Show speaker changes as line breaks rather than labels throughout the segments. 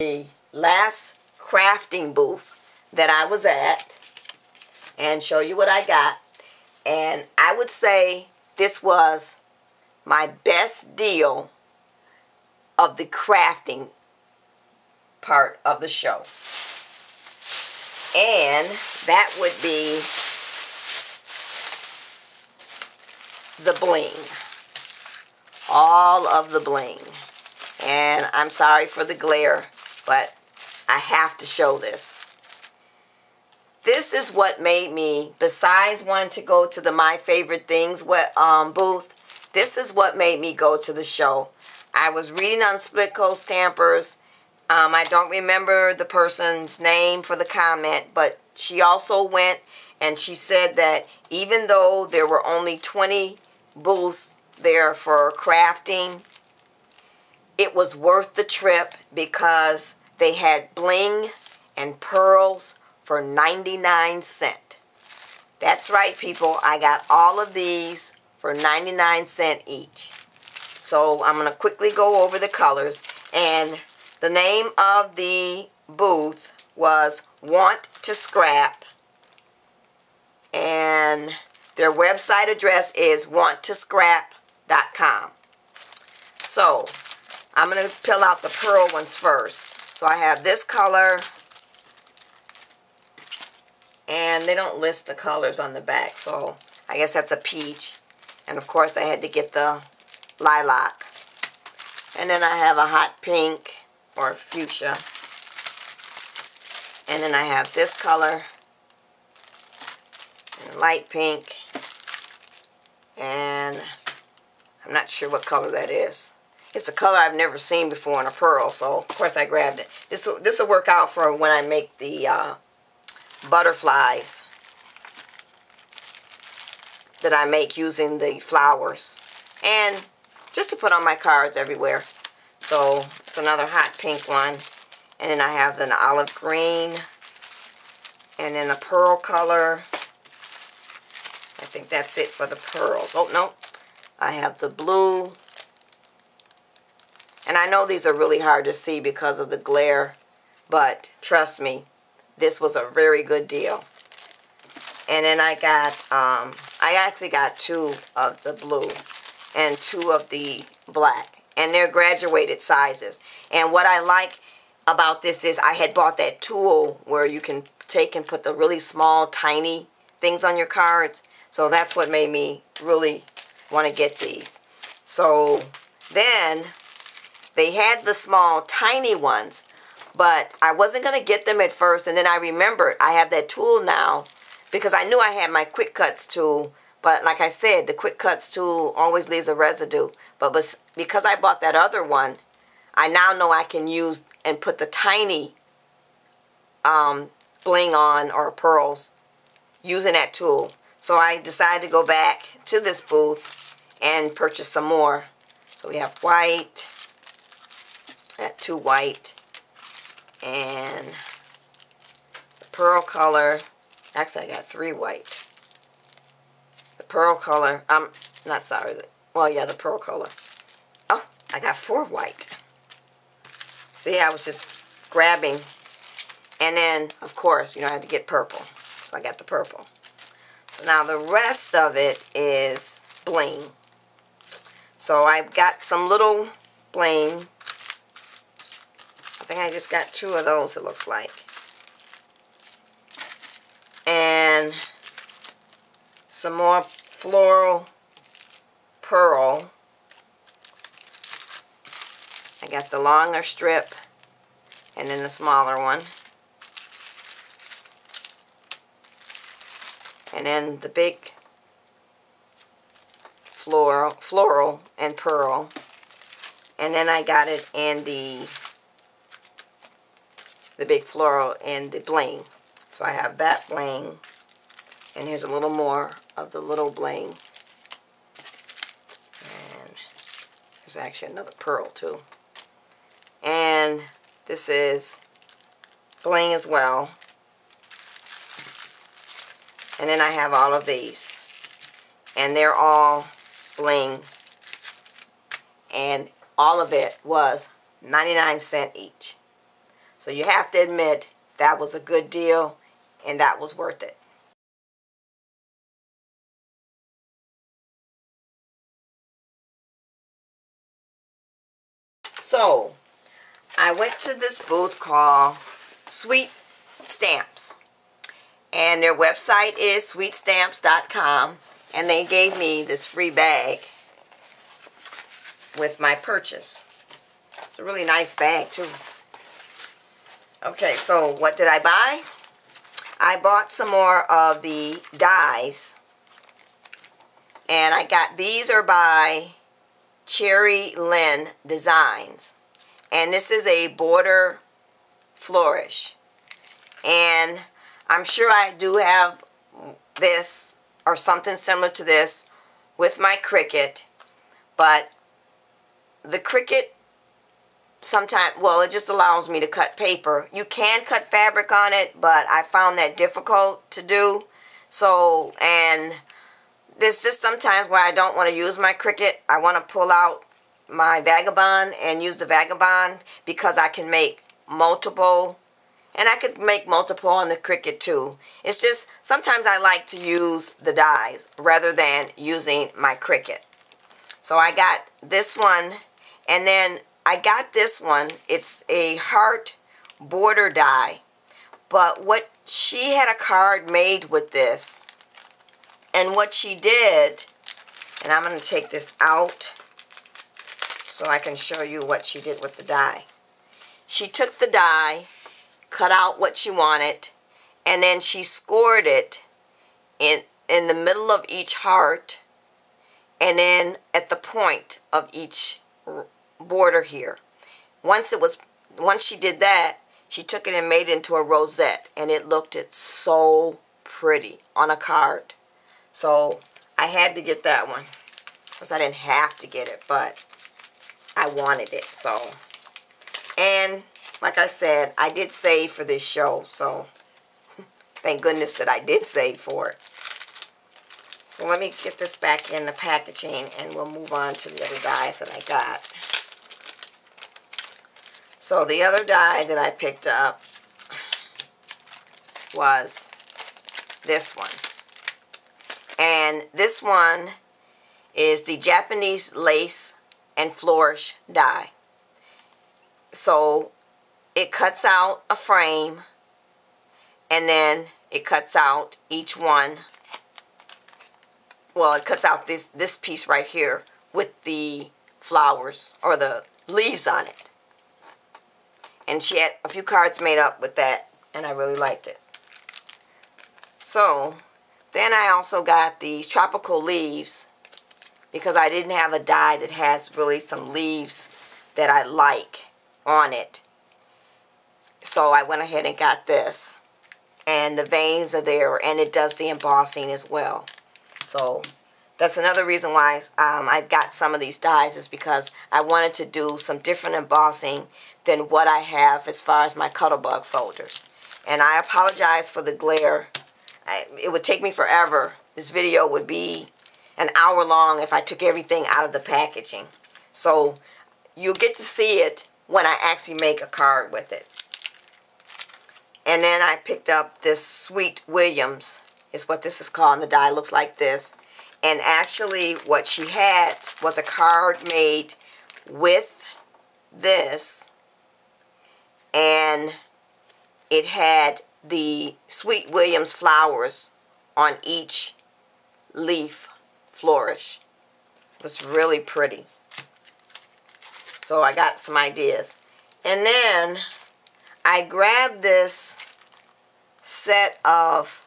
The last crafting booth that I was at and show you what I got. And I would say this was my best deal of the crafting part of the show. And that would be the bling. All of the bling. And I'm sorry for the glare, but I have to show this. This is what made me, besides wanting to go to the My Favorite Things booth, this is what made me go to the show. I was reading on Split Coast Stampers. I don't remember the person's name for the comment, but she also went and she said that even though there were only 20 booths there for crafting, it was worth the trip because they had bling and pearls for 99 cents. That's right, people. I got all of these for 99 cents each. So I'm going to quickly go over the colors. And the name of the booth was Want to Scrap. And their website address is wanttoscrap.com. So I'm going to peel out the pearl ones first. So I have this color. And they don't list the colors on the back. So I guess that's a peach. And of course I had to get the lilac. And then I have a hot pink or fuchsia. And then I have this color. And light pink. And I'm not sure what color that is. It's a color I've never seen before in a pearl, so of course I grabbed it. This will work out for when I make the butterflies that I make using the flowers. And just to put on my cards everywhere. So it's another hot pink one. And then I have an olive green. And then a pearl color. I think that's it for the pearls. Oh, no. I have the blue. And I know these are really hard to see because of the glare, but trust me, this was a very good deal. And then I actually got 2 of the blue and 2 of the black, and they're graduated sizes. And what I like about this is I had bought that tool where you can take and put the really small, tiny things on your cards. So that's what made me really want to get these. So then they had the small, tiny ones, but I wasn't going to get them at first, and then I remembered I have that tool now because I knew I had my Quick Cuts tool, but like I said, the Quick Cuts tool always leaves a residue. But because I bought that other one, I now know I can use and put the tiny bling on or pearls using that tool. So I decided to go back to this booth and purchase some more. So we have white. Got 2 white and the pearl color. Actually, I got 3 white. The pearl color. I'm not sorry. Well, yeah, the pearl color. Oh, I got 4 white. See, I was just grabbing. And then, of course, you know, I had to get purple. So I got the purple. So now the rest of it is bling. So I've got some little bling. I think I just got 2 of those, it looks like. And some more floral pearl. I got the longer strip and then the smaller one. And then the big floral and pearl. And then I got it in the big floral and the bling. So I have that bling, and here's a little more of the little bling. And there's actually another pearl too. And this is bling as well. And then I have all of these. And they're all bling. And all of it was 99 cents each. So you have to admit that was a good deal and that was worth it. So I went to this booth called Sweet Stamps, and their website is sweetstamps.com, and they gave me this free bag with my purchase. It's a really nice bag too. Okay, so what did I buy? I bought some more of the dies, and I got, these are by CHA2011 Designs, and this is a border flourish, and I'm sure I do have this or something similar to this with my Cricut, but the Cricut sometimes, well, it just allows me to cut paper. You can cut fabric on it, but I found that difficult to do. So, and there's just sometimes where I don't want to use my Cricut. I want to pull out my Vagabond and use the Vagabond because I can make multiple, and I could make multiple on the Cricut too. It's just sometimes I like to use the dies rather than using my Cricut. So I got this one, and then I got this one. It's a heart border die, but what she had a card made with this, and what she did, and I'm going to take this out so I can show you what she did with the die. She took the die, cut out what she wanted, and then she scored it in the middle of each heart, and then at the point of each border here. Once she did that, she took it and made it into a rosette, and it looked so pretty on a card. So I had to get that one. Of course, I didn't have to get it, but I wanted it. So, and like I said, I did save for this show, so thank goodness that I did save for it. So let me get this back in the packaging, and we'll move on to the other dies that I got. So the other die that I picked up was this one. And this one is the Japanese lace and flourish die. So it cuts out a frame, and then it cuts out each one. Well, it cuts out this piece right here with the flowers or the leaves on it. And she had a few cards made up with that, and I really liked it. So then I also got these tropical leaves because I didn't have a die that has really some leaves that I like on it. So I went ahead and got this. And the veins are there, and it does the embossing as well. So that's another reason why I got some of these dies, is because I wanted to do some different embossing than what I have as far as my Cuttlebug folders. And I apologize for the glare. It would take me forever. This video would be an hour long if I took everything out of the packaging. So you'll get to see it when I actually make a card with it. And then I picked up this Sweet Williams, is what this is called, and the die looks like this. And actually what she had was a card made with this, and it had the Sweet Williams flowers on each leaf flourish. It was really pretty. So I got some ideas. And then I grabbed this set of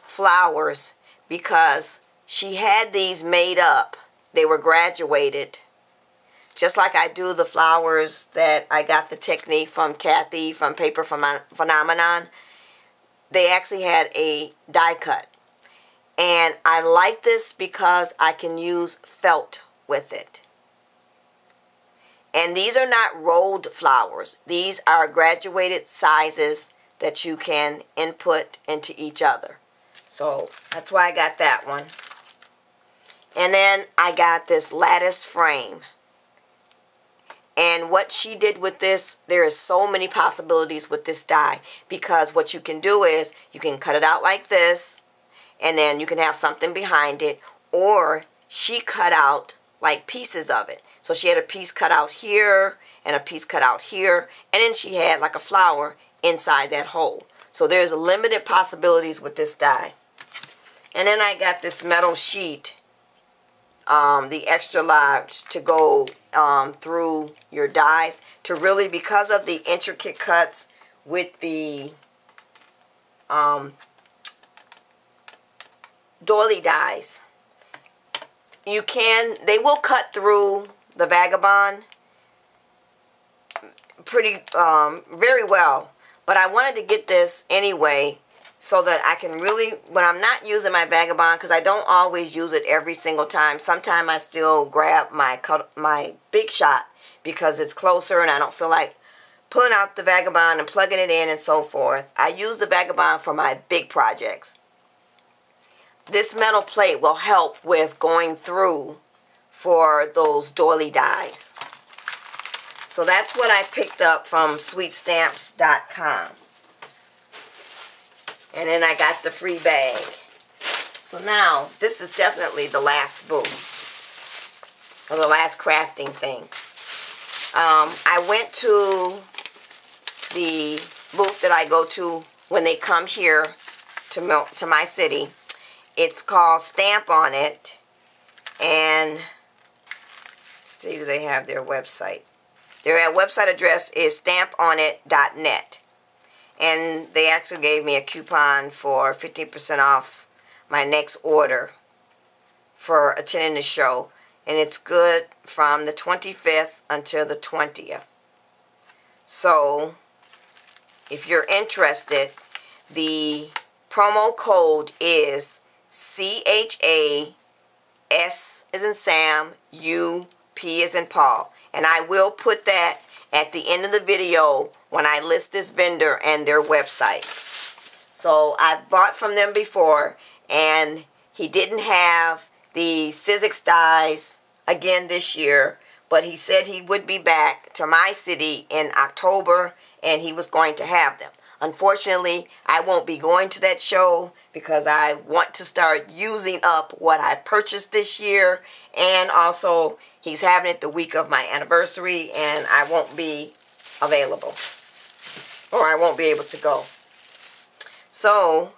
flowers because she had these made up. They were graduated. Just like I do the flowers that I got the technique from Kathy from Paper Phenomenon. They actually had a die cut. And I like this because I can use felt with it. And these are not rolled flowers. These are graduated sizes that you can input into each other. So that's why I got that one. And then I got this lattice frame. And what she did with this, there is so many possibilities with this die, because what you can do is you can cut it out like this, and then you can have something behind it, or she cut out like pieces of it. So she had a piece cut out here and a piece cut out here, and then she had like a flower inside that hole. So there's limited possibilities with this die. And then I got this metal sheet, the extra large, to go through your dies, to really, because of the intricate cuts with the doily dies, they will cut through the Vagabond pretty very well, but I wanted to get this anyway so that I can really, when I'm not using my Vagabond, because I don't always use it every single time. Sometimes I still grab my Big Shot because it's closer and I don't feel like pulling out the Vagabond and plugging it in and so forth. I use the Vagabond for my big projects. This metal plate will help with going through for those doily dies. So that's what I picked up from sweetstamps.com. And then I got the free bag. So now, this is definitely the last booth, or the last crafting thing. I went to the booth that I go to when they come here to my city. It's called Stamp On It. And let's see, do they have their website? Their website address is stamponit.net. And they actually gave me a coupon for 15% off my next order for attending the show. And it's good from the 25th until the 20th. So, if you're interested, the promo code is CHA, S as in Sam, U, P as in Paul. And I will put that at the end of the video when I list this vendor and their website. So I've bought from them before, and he didn't have the Sizzix dies again this year, but he said he would be back to my city in October and he was going to have them. Unfortunately, I won't be going to that show because I want to start using up what I purchased this year, and also he's having it the week of my anniversary and I won't be available, or I won't be able to go. So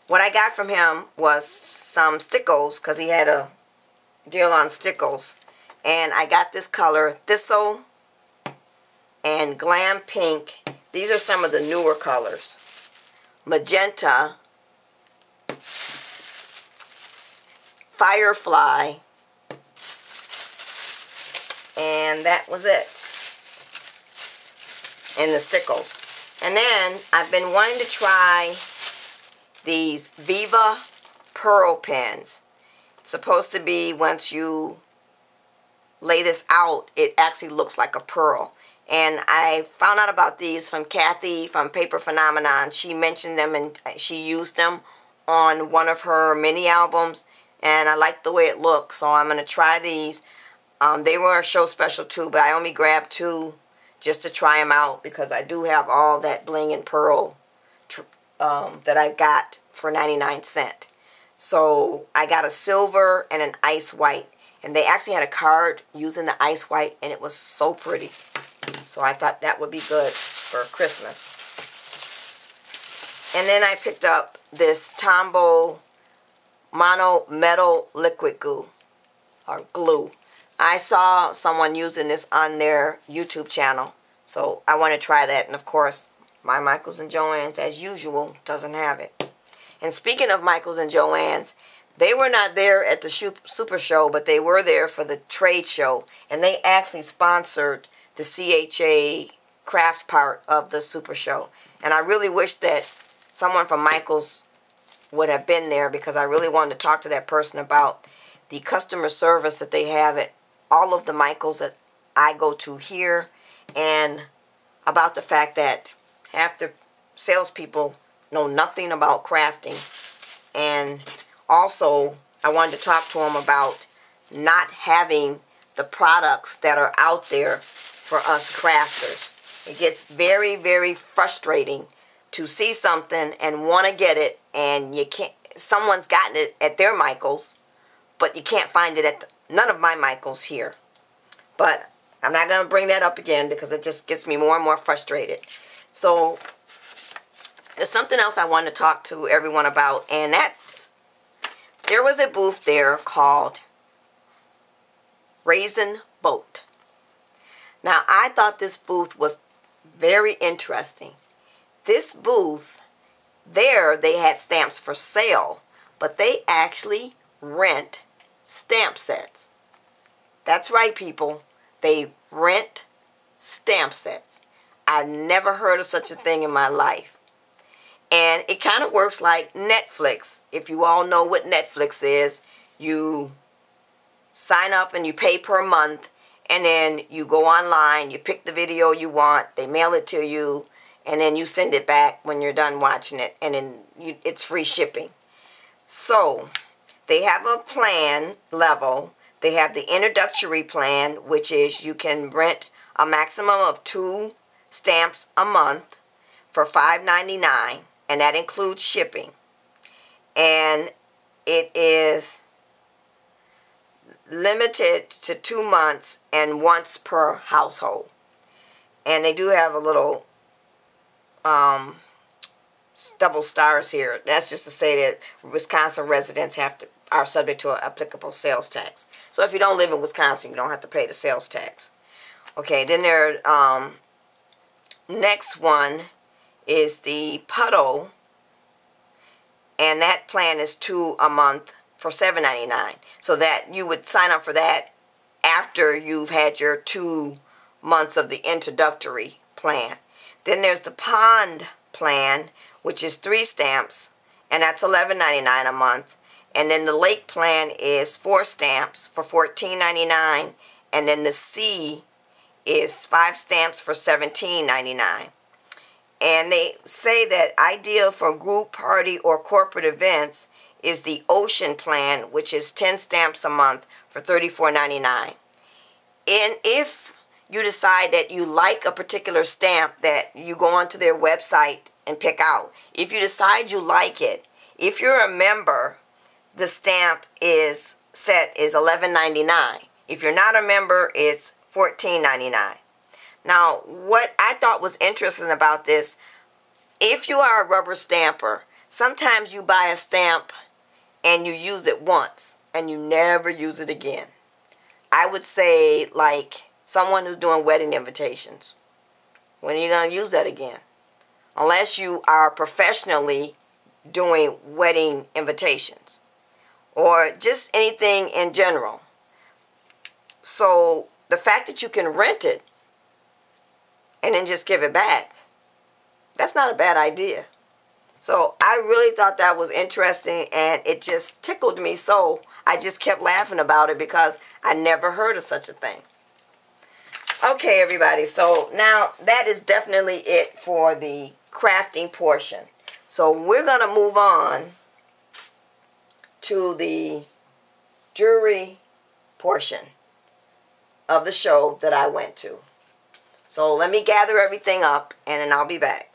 what I got from him was some stickles, because he had a deal on stickles, and I got this color, Thistle and Glam Pink. These are some of the newer colors. Magenta, Firefly, and that was it. And the stickles. And then I've been wanting to try these Viva Pearl pens. It's supposed to be, once you lay this out, it actually looks like a pearl. And I found out about these from Kathy from Paper Phenomenon. She mentioned them and she used them on one of her mini albums, and I like the way it looks, so I'm going to try these. They were a show special too, but I only grabbed 2 just to try them out because I do have all that bling and pearl that I got for 99¢. So I got a silver and an ice white, and they actually had a card using the ice white, and it was so pretty. So I thought that would be good for Christmas. And then I picked up this Tombow Mono Metal Liquid Glue, or glue. I saw someone using this on their YouTube channel, so I want to try that. And of course, my Michaels and Joann's, as usual, doesn't have it. And speaking of Michaels and Joann's, they were not there at the Super Show, but they were there for the trade show, and they actually sponsored the CHA craft part of the Super Show. And I really wish that someone from Michaels would have been there, because I really wanted to talk to that person about the customer service that they have at all of the Michaels that I go to here, and about the fact that half the salespeople know nothing about crafting. And also, I wanted to talk to them about not having the products that are out there for us crafters. It gets very, very frustrating to see something and want to get it, and you can't. Someone's gotten it at their Michaels, but you can't find it at none of my Michaels here. But I'm not going to bring that up again because it just gets me more and more frustrated. So there's something else I want to talk to everyone about, and that's, there was a booth there called Raisin Boat. Now, I thought this booth was very interesting. This booth, there they had stamps for sale, but they actually rent stamp sets. That's right, people. They rent stamp sets. I've never heard of such a thing in my life. And it kind of works like Netflix. If you all know what Netflix is, you sign up and you pay per month, and then you go online, you pick the video you want, they mail it to you, and then you send it back when you're done watching it, and then it's free shipping. So they have a plan level. They have the introductory plan, which is you can rent a maximum of 2 stamps a month for $5.99, and that includes shipping. And it is limited to 2 months and once per household. And they do have a little double stars here. That's just to say that Wisconsin residents are subject to an applicable sales tax. So if you don't live in Wisconsin, you don't have to pay the sales tax. Okay, then there next one is the Pt2, and that plan is 2 a month for $7.99. So that you would sign up for that after you've had your 2 months of the introductory plan. Then there's the Pond plan, which is 3 stamps, and that's $11.99 a month. And then the Lake plan is 4 stamps for $14.99, and then the Sea is 5 stamps for $17.99. And they say that ideal for group, party, or corporate events is the Ocean plan, which is 10 stamps a month for $34.99. And if you decide that you like a particular stamp that you go onto their website and pick out, if you decide you like it, if you're a member, the stamp set is $11.99. If you're not a member, it's $14.99. Now, what I thought was interesting about this, if you are a rubber stamper, sometimes you buy a stamp and you use it once and you never use it again. I would say like someone who's doing wedding invitations. When are you going to use that again? Unless you are professionally doing wedding invitations or just anything in general. So the fact that you can rent it and then just give it back, that's not a bad idea. So I really thought that was interesting, and it just tickled me, so I just kept laughing about it because I never heard of such a thing. Okay, everybody, so now that is definitely it for the crafting portion. So we're going to move on to the jewelry portion of the show that I went to. So let me gather everything up, and then I'll be back.